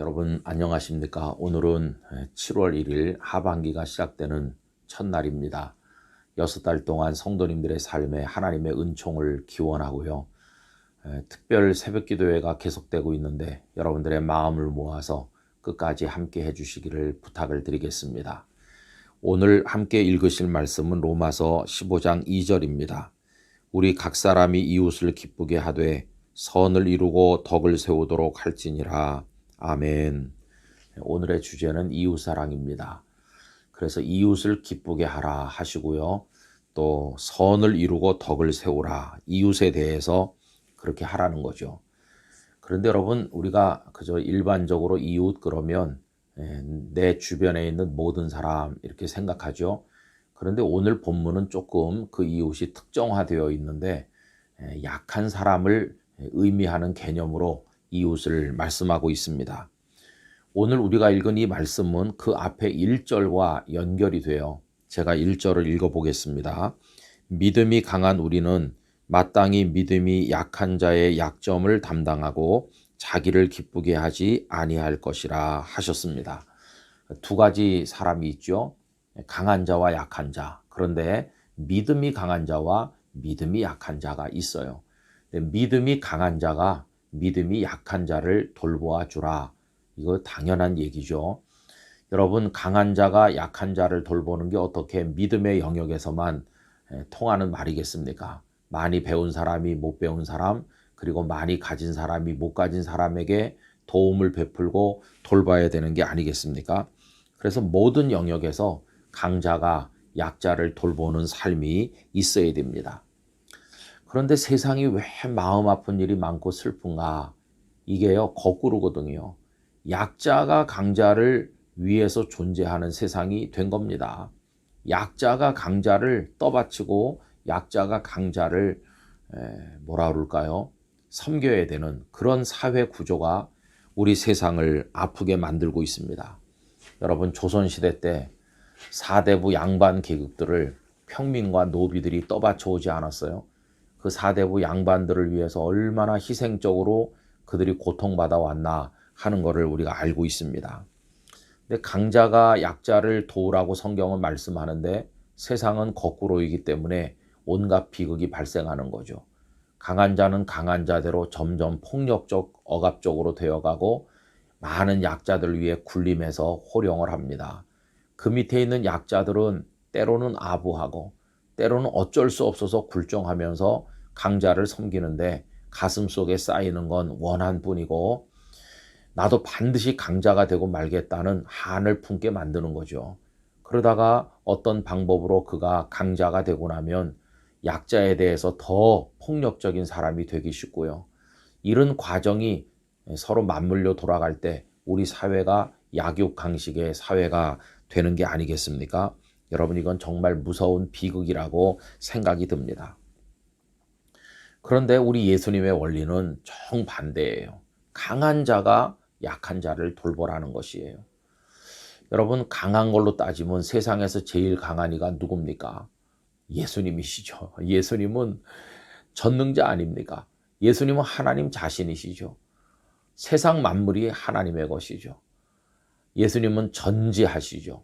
여러분 안녕하십니까? 오늘은 7월 1일 하반기가 시작되는 첫날입니다. 6달 동안 성도님들의 삶에 하나님의 은총을 기원하고요. 특별 새벽기도회가 계속되고 있는데 여러분들의 마음을 모아서 끝까지 함께 해주시기를 부탁을 드리겠습니다. 오늘 함께 읽으실 말씀은 로마서 15장 2절입니다. 우리 각 사람이 이웃을 기쁘게 하되 선을 이루고 덕을 세우도록 할지니라. 아멘. 오늘의 주제는 이웃사랑입니다. 그래서 이웃을 기쁘게 하라 하시고요. 또 선을 이루고 덕을 세우라. 이웃에 대해서 그렇게 하라는 거죠. 그런데 여러분, 우리가 그저 일반적으로 이웃 그러면 내 주변에 있는 모든 사람 이렇게 생각하죠. 그런데 오늘 본문은 조금 그 이웃이 특정화되어 있는데 약한 사람을 의미하는 개념으로 이웃을 말씀하고 있습니다. 오늘 우리가 읽은 이 말씀은 그 앞에 1절과 연결이 돼요. 제가 1절을 읽어보겠습니다. 믿음이 강한 우리는 마땅히 믿음이 약한 자의 약점을 담당하고 자기를 기쁘게 하지 아니할 것이라 하셨습니다. 두 가지 사람이 있죠. 강한 자와 약한 자. 그런데 믿음이 강한 자와 믿음이 약한 자가 있어요. 믿음이 강한 자가 믿음이 약한 자를 돌보아 주라. 이거 당연한 얘기죠. 여러분, 강한 자가 약한 자를 돌보는 게 어떻게 믿음의 영역에서만 통하는 말이겠습니까? 많이 배운 사람이 못 배운 사람, 그리고 많이 가진 사람이 못 가진 사람에게 도움을 베풀고 돌봐야 되는 게 아니겠습니까? 그래서 모든 영역에서 강자가 약자를 돌보는 삶이 있어야 됩니다. 그런데 세상이 왜 마음 아픈 일이 많고 슬픈가? 이게요, 거꾸로거든요. 약자가 강자를 위해서 존재하는 세상이 된 겁니다. 약자가 강자를 떠받치고 약자가 강자를 뭐라 그럴까요? 섬겨야 되는 그런 사회 구조가 우리 세상을 아프게 만들고 있습니다. 여러분, 조선시대 때 사대부 양반 계급들을 평민과 노비들이 떠받쳐 오지 않았어요? 그 사대부 양반들을 위해서 얼마나 희생적으로 그들이 고통받아 왔나 하는 것을 우리가 알고 있습니다. 근데 강자가 약자를 도우라고 성경은 말씀하는데 세상은 거꾸로이기 때문에 온갖 비극이 발생하는 거죠. 강한 자는 강한 자대로 점점 폭력적, 억압적으로 되어가고 많은 약자들을 위해 군림해서 호령을 합니다. 그 밑에 있는 약자들은 때로는 아부하고 때로는 어쩔 수 없어서 굴종하면서 강자를 섬기는데 가슴속에 쌓이는 건 원한뿐이고 나도 반드시 강자가 되고 말겠다는 한을 품게 만드는 거죠. 그러다가 어떤 방법으로 그가 강자가 되고 나면 약자에 대해서 더 폭력적인 사람이 되기 쉽고요. 이런 과정이 서로 맞물려 돌아갈 때 우리 사회가 약육강식의 사회가 되는 게 아니겠습니까? 여러분, 이건 정말 무서운 비극이라고 생각이 듭니다. 그런데 우리 예수님의 원리는 정반대예요. 강한 자가 약한 자를 돌보라는 것이에요. 여러분, 강한 걸로 따지면 세상에서 제일 강한 이가 누굽니까? 예수님이시죠. 예수님은 전능자 아닙니까? 예수님은 하나님 자신이시죠. 세상 만물이 하나님의 것이죠. 예수님은 전지하시죠.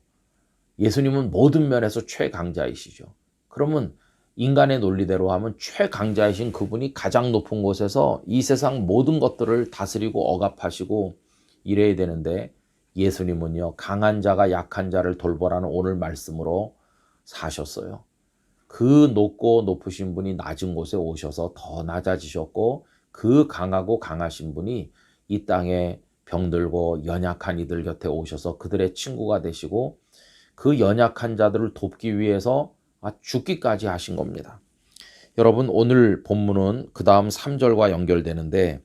예수님은 모든 면에서 최강자이시죠. 그러면 인간의 논리대로 하면 최강자이신 그분이 가장 높은 곳에서 이 세상 모든 것들을 다스리고 억압하시고 이래야 되는데 예수님은요, 강한 자가 약한 자를 돌보라는 오늘 말씀으로 사셨어요. 그 높고 높으신 분이 낮은 곳에 오셔서 더 낮아지셨고 그 강하고 강하신 분이 이 땅에 병들고 연약한 이들 곁에 오셔서 그들의 친구가 되시고 그 연약한 자들을 돕기 위해서 죽기까지 하신 겁니다. 여러분, 오늘 본문은 그 다음 3절과 연결되는데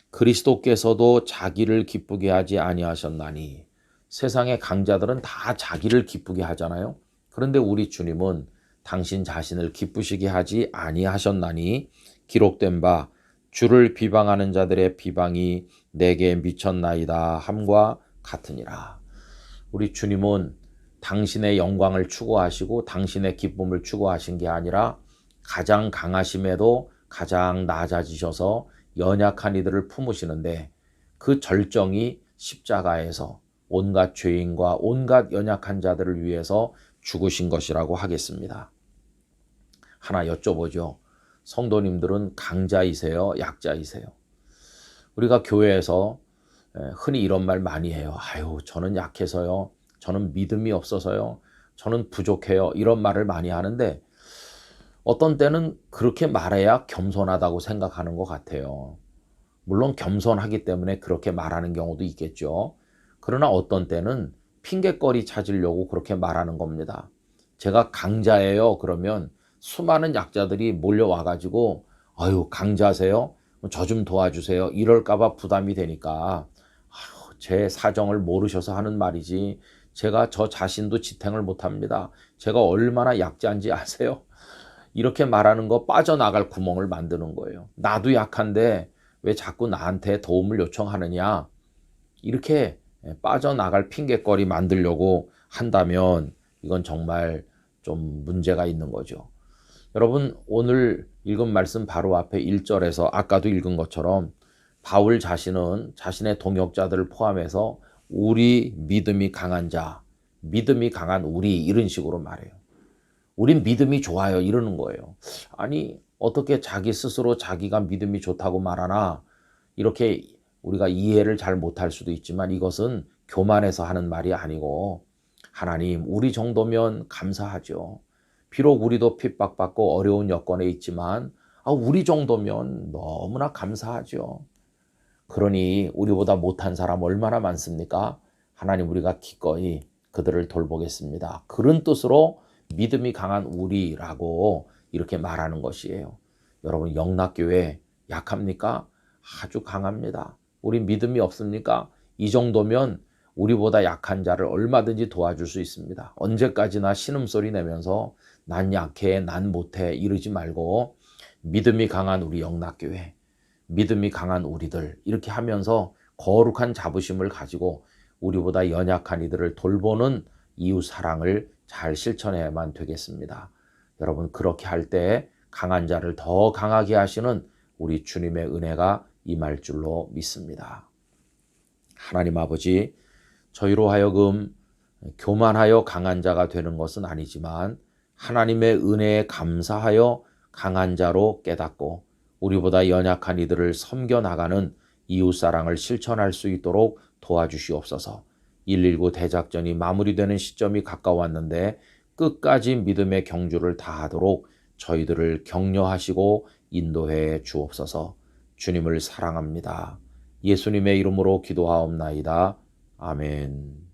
그리스도께서도 자기를 기쁘게 하지 아니하셨나니. 세상의 강자들은 다 자기를 기쁘게 하잖아요. 그런데 우리 주님은 당신 자신을 기쁘시게 하지 아니하셨나니 기록된 바 주를 비방하는 자들의 비방이 내게 미쳤나이다 함과 같으니라. 우리 주님은 당신의 영광을 추구하시고 당신의 기쁨을 추구하신 게 아니라 가장 강하심에도 가장 낮아지셔서 연약한 이들을 품으시는데 그 절정이 십자가에서 온갖 죄인과 온갖 연약한 자들을 위해서 죽으신 것이라고 하겠습니다. 하나 여쭤보죠. 성도님들은 강자이세요? 약자이세요? 우리가 교회에서 흔히 이런 말 많이 해요. 아유, 저는 약해서요. 저는 믿음이 없어서요. 저는 부족해요. 이런 말을 많이 하는데 어떤 때는 그렇게 말해야 겸손하다고 생각하는 것 같아요. 물론 겸손하기 때문에 그렇게 말하는 경우도 있겠죠. 그러나 어떤 때는 핑계거리 찾으려고 그렇게 말하는 겁니다. 제가 강자예요. 그러면 수많은 약자들이 몰려와가지고 아유, 강자세요? 저 좀 도와주세요. 이럴까봐 부담이 되니까 아유, 제 사정을 모르셔서 하는 말이지 제가 저 자신도 지탱을 못합니다. 제가 얼마나 약자인지 아세요? 이렇게 말하는 거 빠져나갈 구멍을 만드는 거예요. 나도 약한데 왜 자꾸 나한테 도움을 요청하느냐. 이렇게 빠져나갈 핑계거리 만들려고 한다면 이건 정말 좀 문제가 있는 거죠. 여러분, 오늘 읽은 말씀 바로 앞에 1절에서 아까도 읽은 것처럼 바울 자신은 자신의 동역자들을 포함해서 우리 믿음이 강한 자, 믿음이 강한 우리 이런 식으로 말해요. 우린 믿음이 좋아요 이러는 거예요. 아니 어떻게 자기 스스로 자기가 믿음이 좋다고 말하나. 이렇게 우리가 이해를 잘 못할 수도 있지만 이것은 교만해서 하는 말이 아니고 하나님 우리 정도면 감사하죠. 비록 우리도 핍박받고 어려운 여건에 있지만 우리 정도면 너무나 감사하죠. 그러니 우리보다 못한 사람 얼마나 많습니까? 하나님 우리가 기꺼이 그들을 돌보겠습니다. 그런 뜻으로 믿음이 강한 우리라고 이렇게 말하는 것이에요. 여러분 영락교회 약합니까? 아주 강합니다. 우리 믿음이 없습니까? 이 정도면 우리보다 약한 자를 얼마든지 도와줄 수 있습니다. 언제까지나 신음소리 내면서 난 약해, 난 못해 이러지 말고 믿음이 강한 우리 영락교회, 믿음이 강한 우리들 이렇게 하면서 거룩한 자부심을 가지고 우리보다 연약한 이들을 돌보는 이웃 사랑을 잘 실천해야만 되겠습니다. 여러분 그렇게 할 때 강한 자를 더 강하게 하시는 우리 주님의 은혜가 임할 줄로 믿습니다. 하나님 아버지, 저희로 하여금 교만하여 강한 자가 되는 것은 아니지만 하나님의 은혜에 감사하여 강한 자로 깨닫고 우리보다 연약한 이들을 섬겨나가는 이웃사랑을 실천할 수 있도록 도와주시옵소서. 119 대작전이 마무리되는 시점이 가까웠는데 끝까지 믿음의 경주를 다하도록 저희들을 격려하시고 인도해 주옵소서. 주님을 사랑합니다. 예수님의 이름으로 기도하옵나이다. 아멘.